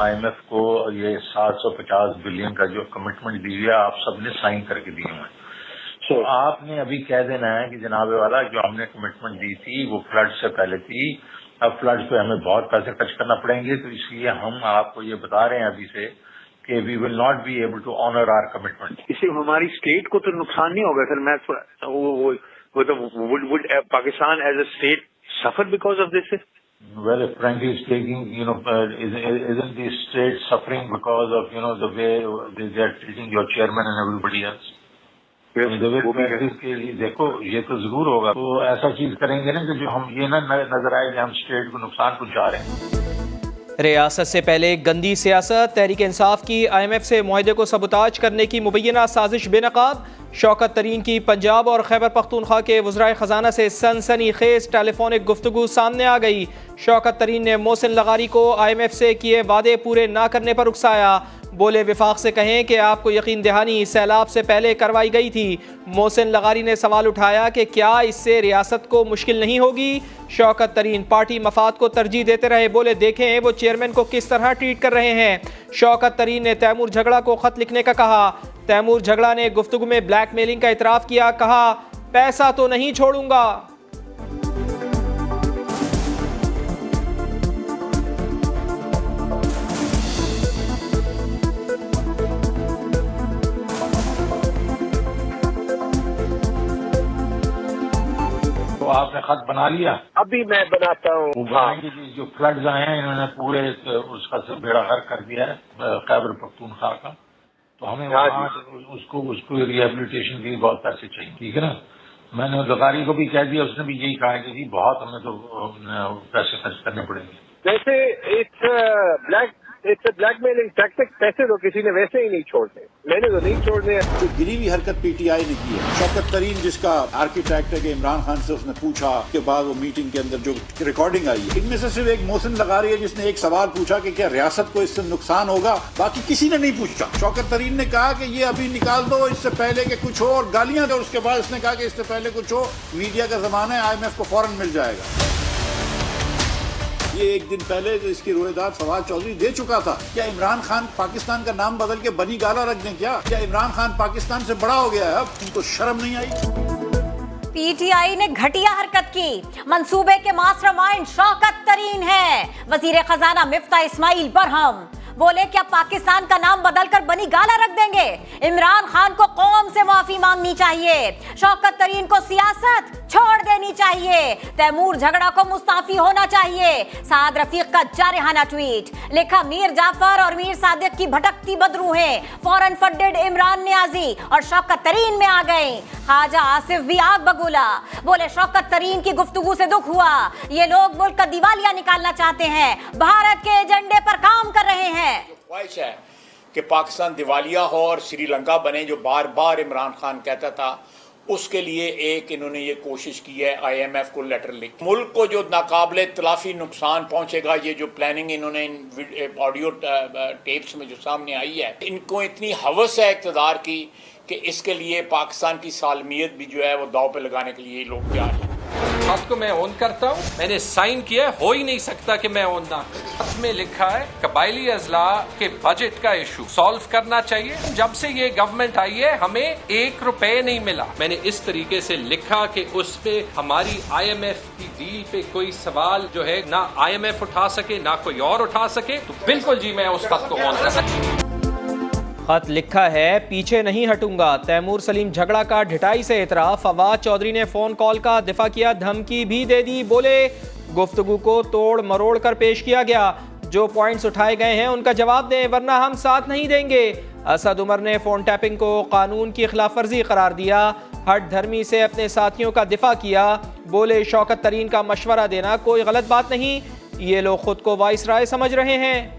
IMF को ये 750 billion का जो कमिटमेंट दी है आप सबने साइन करके दिए हैं। तो आपने अभी कह देना है कि जनाबे वाला जो हमने कमिटमेंट दी थी वो फ्लड से पहले थी, अब फ्लड पे हमें बहुत पैसे खर्च करना पड़ेंगे, तो इसलिए हम आपको ये बता रहे हैं अभी से कि we will not be able to honour our commitment. इससे हमारी स्टेट को तो नुकसान नहीं होगा सर? मैं would Pakistan as a state suffer because of this? Well, frankly speaking, isn't the state suffering because of the way they are treating your chairman and everybody else? देखो ये तो जरूर होगा, तो ऐसा चीज करेंगे ना कि जो हम ये ना नजर आए कि हम स्टेट को नुकसान पहुंचा रहे हैं। रियासत से पहले गंदी सियासत, तहरीक इंसाफ की IMF से मुआहदे को सबूताज करने की मुबैना साजिश बेनकाब। शौकत तरीन की पंजाब और खैबर पख्तूनख्वा के वज़राए ख़जाना से सनसनी खेज टेलीफोनिक गुफ्तगू सामने आ गई। शौकत तरीन ने मोहसिन लगारी को IMF से किए वादे पूरे ना करने पर उकसाया। बोले विफाक से कहें कि आपको यकीन दहानी सैलाब से पहले करवाई गई थी। मोहसिन लगारी ने सवाल उठाया कि क्या इससे रियासत को मुश्किल नहीं होगी। शौकत तरीन पार्टी मफाद को तरजीह देते रहे। बोले देखें वो चेयरमैन को किस तरह ट्रीट कर रहे हैं। शौकत तरीन ने तैमूर झगड़ा को खत लिखने का कहा। तैमूर झगड़ा ने गुफ्तगू में ब्लैकमेलिंग का इतराफ़ किया, कहा पैसा तो नहीं छोड़ूंगा। तो आपने खत बना लिया? अभी मैं बनाता हूँ। जो फ्लड्स आए हैं इन्होंने पूरे उसका बेड़ा गर्क कर दिया है खैबर पख्तूनख्वा का, तो हमें उसको रिहेबिलिटेशन के लिए बहुत पैसे चाहिए, ठीक है ना। मैंने लगारी को भी कह दिया, उसने भी यही कहा कि जी बहुत हमें तो पैसे खर्च करने पड़ेंगे। वैसे इट्स ब्लैकमेलिंग टैक्टिक। पैसे तो किसी ने वैसे ही नहीं छोड़ने, मैंने तो नहीं छोड़ने। तो गिरी हुई हरकत PTI ने की है। शौकत तरीन जिसका आर्किटेक्ट है कि इमरान खान से उसने पूछा के बाद वो मीटिंग के अंदर जो रिकॉर्डिंग आई है, इनमें से सिर्फ एक मोहसिन लगारी है जिसने एक सवाल पूछा कि क्या रियासत को इससे नुकसान होगा, बाकी किसी ने नहीं पूछा। शौकत तरीन ने कहा कि ये अभी निकाल दो, इससे पहले के कुछ हो, और गालियां दो। उसके बाद उसने कहा कि इससे पहले कुछ हो, मीडिया का जमाना है, IMF को फौरन मिल जाएगा। ये एक दिन पहले जो इसकी रोएदाद फवाद चौधरी दे चुका था। क्या इमरान खान पाकिस्तान का नाम बदल के बनी गाला रख दें? क्या इमरान खान पाकिस्तान से बड़ा हो गया है? अब तुमको शर्म नहीं आई? PTI ने घटिया हरकत की। मंसूबे के मास्टरमाइंड शौकत तरीन है। वजीर खजाना मिफ्ता इस्माइल बरहम बोले क्या पाकिस्तान का नाम बदलकर बनी गाला रख देंगे? इमरान खान को कौम से माफी मांगनी चाहिए। शौकत तरीन को सियासत छोड़ देनी चाहिए। तैमूर झगड़ा को मुस्ताफी होना चाहिए। साद रफीक का जारहाना ट्वीट लिखा, मीर जाफर और मीर सादिक की भटकती बदरूहें फौरन फंडेड इमरान नियाजी और शौकत तरीन में आ गए। ख्वाजा आसिफ भी आग बगूला। बोले शौकत तरीन की गुफ्तगू से दुख हुआ, ये लोग मुल्क का दिवालिया निकालना चाहते हैं, भारत के एजेंडे पर काम कर रहे हैं। ख्वाहिश है कि पाकिस्तान दिवालिया हो और श्रीलंका बने, जो बार बार इमरान खान कहता था। उसके लिए एक इन्होंने ये कोशिश की है IMF को लेटर लिख, मुल्क को जो नाकाबिले तलाफी नुकसान पहुंचेगा, ये जो प्लानिंग इन्होंने ऑडियो टेप्स में जो सामने आई है, इनको इतनी हवस है इक़्तिदार की कि इसके लिए पाकिस्तान की सालमियत भी जो है वो दाव पे लगाने के लिए लोग तैयार हैं। खत को मैं ऑन करता हूँ, मैंने साइन किया, हो ही नहीं सकता कि मैं ऑन ना करूं। खत में लिखा है कबायली अजला के बजट का इशू सॉल्व करना चाहिए। जब से ये गवर्नमेंट आई है हमें 1 रुपए नहीं मिला। मैंने इस तरीके से लिखा कि उस पे हमारी IMF की डील पे कोई सवाल जो है ना IMF उठा सके ना कोई और उठा सके, तो बिल्कुल जी मैं उस खत को ऑन कर सकता। खत लिखा है पीछे नहीं हटूंगा। तैमूर सलीम झगड़ा का ढिठाई से इतराफ। फवाद चौधरी ने फोन कॉल का दिफा किया, धमकी भी दे दी। बोले गुफ्तगू को तोड़ मरोड़ कर पेश किया गया, जो पॉइंट्स उठाए गए हैं उनका जवाब दें वरना हम साथ नहीं देंगे। असद उमर ने फोन टैपिंग को कानून की खिलाफ वर्जी करार दिया। हट धर्मी से अपने साथियों का दिफा किया। बोले शौकत तरीन का मशवरा देना कोई गलत बात नहीं, ये लोग खुद को वाइसराय समझ रहे हैं।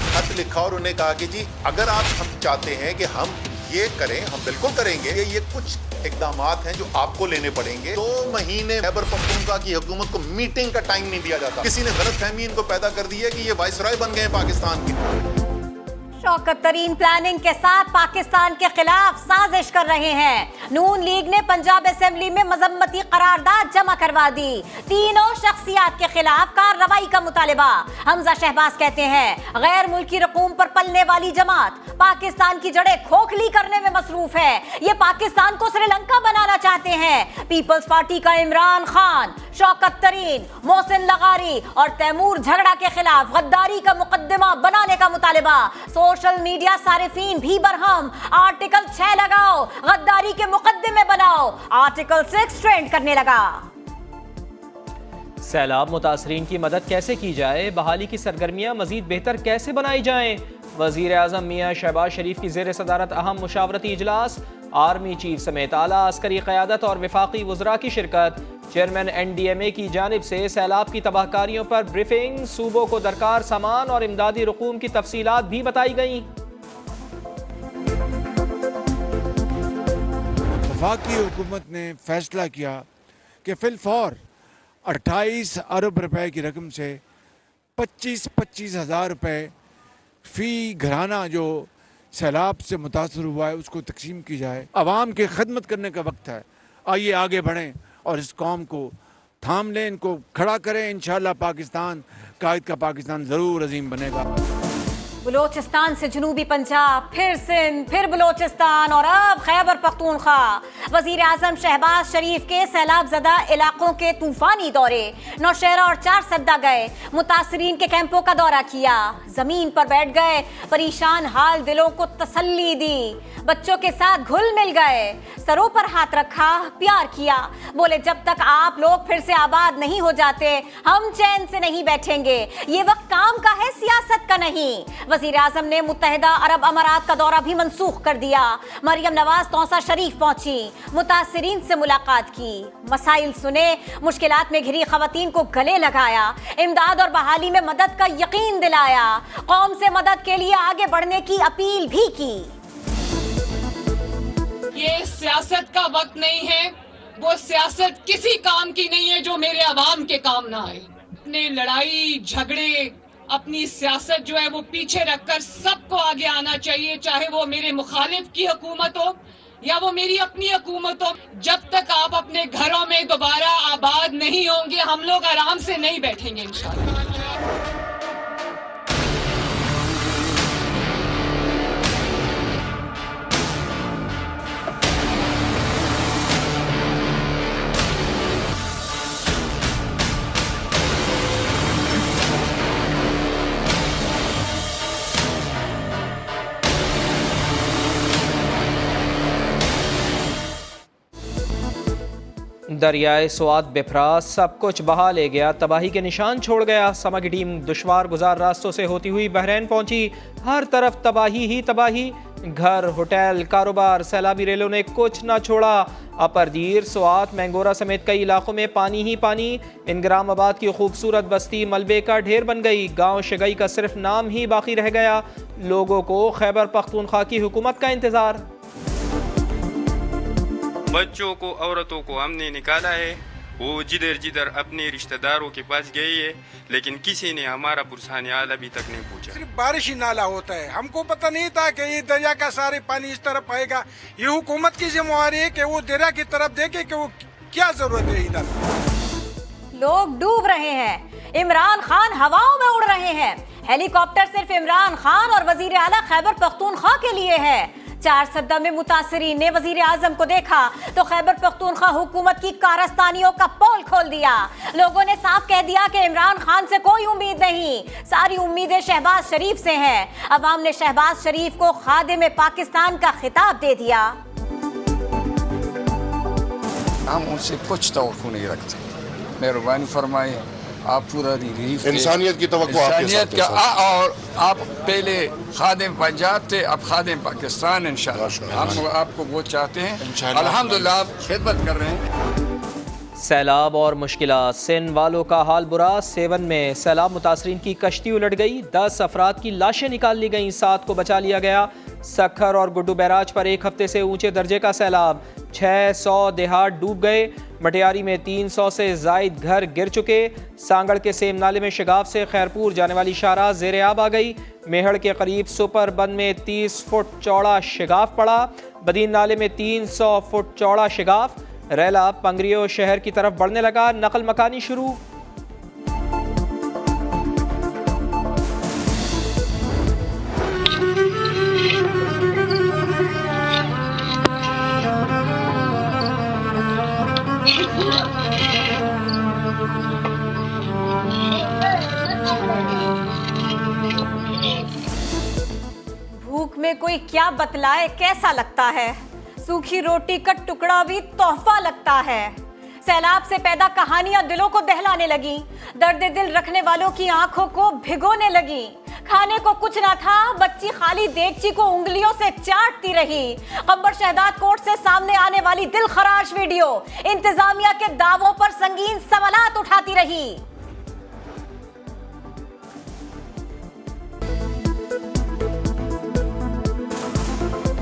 खत लिखा और उन्हें कहा कि जी अगर आप हम चाहते हैं कि हम ये करें, हम बिल्कुल करेंगे। ये कुछ इकदामात हैं जो आपको लेने पड़ेंगे। 2 महीने खैबर पख्तूनख्वा की हुकूमत को मीटिंग का टाइम नहीं दिया जाता। किसी ने गलतफहमी इनको पैदा कर दी है कि ये वाइसराय बन गए हैं पाकिस्तान के। शौकत तरीन प्लानिंग के साथ पाकिस्तान के खिलाफ साजिश कर रहे हैं। नून लीग ने पंजाब असेंबली में मजम्मती करारदाद जमा करवा दी। तीनों शख्सियात के खिलाफ कार्रवाई का मुतालिबा। हमजा शहबाज कहते हैं गैर मुल्की रकूम पर पलने वाली जमात पाकिस्तान की जड़ें खोखली करने में मसरूफ है। ये पाकिस्तान को श्रीलंका बनाना चाहते हैं। पीपल्स पार्टी का इमरान खान, शौकत तरीन, मोहसिन लगारी और तैमूर झगड़ा के खिलाफ गद्दारी का मुकदमा बनाने का मुतालिबा। सोशल मीडिया सारिफीन भी बरहम। आर्टिकल 6 लगाओ, गद्दारी के मुकदमे बनाओ। आर्टिकल 6 ट्रेंड करने लगा। सैलाब मुतासरीन की मदद कैसे की जाए, बहाली की सरगर्मियाँ मजीद बेहतर कैसे बनाई जाएं। वज़ीर आज़म मियाँ शहबाज शरीफ की ज़ेर सदारत अहम मुशावरती इजलास, आर्मी चीफ समेत आला अस्करी क़यादत और वफाकी वज़रा की शिरकत। चेयरमैन NDMA की जानिब से सैलाब की तबाहकारियों पर ब्रीफिंग। सूबों को दरकार सामान और इमदादी रकूम की तफसीलात भी बताई गई। वफाकी हुकूमत ने फैसला किया कि फिलफौर 28 अरब रुपए की रकम से 25-25 हज़ार रुपये फ़ी घराना जो सैलाब से मुतासर हुआ है उसको तकसीम की जाए। आवाम की खदमत करने का वक्त है। आइए आगे बढ़ें और इस कौम को थाम लें, इनको खड़ा करें। इंशाअल्लाह पाकिस्तान कायद का पाकिस्तान ज़रूर अजीम बनेगा। बलोचिस्तान से जनूबी पंजाब, फिर सिंध, फिर बलोचिस्तान और अब खैबर पख्तूनख्वा। वजीर आजम शहबाज शरीफ के सैलाब ज़दा इलाकों के तूफानी दौरे। नौशहरा और 4 सद्दा गए। मुतासरीन के कैंपों का दौरा किया। जमीन पर बैठ गए। परेशान हाल दिलों को तसल्ली दी। बच्चों के साथ घुल मिल गए। सरों पर हाथ रखा, प्यार किया। बोले जब तक आप लोग फिर से आबाद नहीं हो जाते हम चैन से नहीं बैठेंगे। ये वक्त काम का है, सियासत का नहीं। वज़ीर आज़म ने मुत्तहिदा अरब अमारात का दौरा भी मनसूख कर दिया। मरियम नवाज तौसा शरीफ पहुंची, मुतासरीन से मुलाकात की, मसाइल सुने, मुश्किलात में घिरी खवातीन को गले लगाया, इमदाद और बहाली में मदद का यकीन दिलाया, कौम से मदद के लिए आगे बढ़ने की अपील भी की। ये सियासत का वक्त नहीं है, वो सियासत किसी काम की नहीं है जो मेरे अवाम के काम ना आए। अपने लड़ाई झगड़े, अपनी सियासत जो है वो पीछे रखकर सबको आगे आना चाहिए, चाहे वो मेरे मुखालिफ की हुकूमत हो या वो मेरी अपनी हुकूमत हो। जब तक आप अपने घरों में दोबारा आबाद नहीं होंगे हम लोग आराम से नहीं बैठेंगे इंशाअल्लाह। दरियाए स्वात बिफरा, सब कुछ बहा ले गया, तबाही के निशान छोड़ गया। समा की टीम दुश्वार गुजार रास्तों से होती हुई बहरीन पहुंची। हर तरफ तबाही ही तबाही। घर, होटल, कारोबार, सैलाबी रेलों ने कुछ ना छोड़ा। अपरदीर, स्वात, मैंगोरा समेत कई इलाकों में पानी ही पानी। इंग्रामाबाद की खूबसूरत बस्ती मलबे का ढेर बन गई। गांव शगई का सिर्फ नाम ही बाकी रह गया। लोगों को खैबर पख्तूनख्वा की हुकूमत का इंतजार। बच्चों को, औरतों को हमने निकाला है। वो जिधर जिधर अपने रिश्तेदारों के पास गए है, लेकिन किसी ने हमारा पुरसान हाल अभी तक नहीं पूछा। सिर्फ बारिश ही नाला होता है। हमको पता नहीं था कि ये दरिया का सारे पानी इस तरफ आएगा। ये हुकूमत की जिम्मेवारी है कि वो दरिया की तरफ देखे कि वो क्या जरूरत है। इधर लोग डूब रहे हैं, इमरान खान हवाओं में उड़ रहे हैं। हेलीकॉप्टर सिर्फ इमरान खान और वजीर आला खैबर पख्तूनख्वा के लिए है। 4 सद्दा में मुतासरीन ने वजीर आजम को देखा तो खैबर पख्तूनख्वा हुकूमत की कारस्तानियों का पोल खोल दिया। लोगों ने साफ कह दिया कि इमरान खान से कोई उम्मीद नहीं, सारी उम्मीदें शहबाज शरीफ से हैं। अवाम ने शहबाज शरीफ को खादिम पाकिस्तान का खिताब दे दिया। हम उनसे कुछ तवक्को नहीं रखते। मेहरबानी फरमाए, आप पूरा रिलीफ इंसानियत की तवक्को इंसानियत का और आप पहले खादिम पंजाब थे, अब खादिम पाकिस्तान इंशाअल्लाह। हम आपको वो चाहते हैं। अल्हम्दुलिल्लाह आप खिदमत कर रहे हैं। सैलाब और मुश्किलात, सिंध वालों का हाल बुरा। सेवन में सैलाब मुतासरीन की कश्ती उलट गई। 10 अफराद की लाशें निकाल ली गईं, 7 को बचा लिया गया। सखर और गुड्डू बैराज पर 1 हफ्ते से ऊंचे दर्जे का सैलाब। 600 देहात डूब गए। मटियारी में 300 से जायद घर गिर चुके। सांगड़ के सेम नाले में शिगाफ से खैरपुर जाने वाली शाहराह ज़ेर आब आ गई। मेहड़ के करीब सुपर बंद में 30 फुट चौड़ा शिगाफ पड़ा। बदीन नाले में 300 फुट चौड़ा शिगाफ। रैला पंगरियो शहर की तरफ बढ़ने लगा। नकल मकानी शुरू। भूख में कोई क्या बतलाए कैसा लगता है। सूखी रोटी का टुकड़ा भी तोहफा लगता है। सैलाब से पैदा कहानियां दिलों को दहलाने लगी। दर्द दिल रखने वालों की आंखों को भिगोने लगी। खाने को कुछ ना था, बच्ची खाली देगची को उंगलियों से चाटती रही। खंबर शहदाद कोर्ट से सामने आने वाली दिल खराश वीडियो इंतजामिया के दावों पर संगीन सवालात उठाती रही।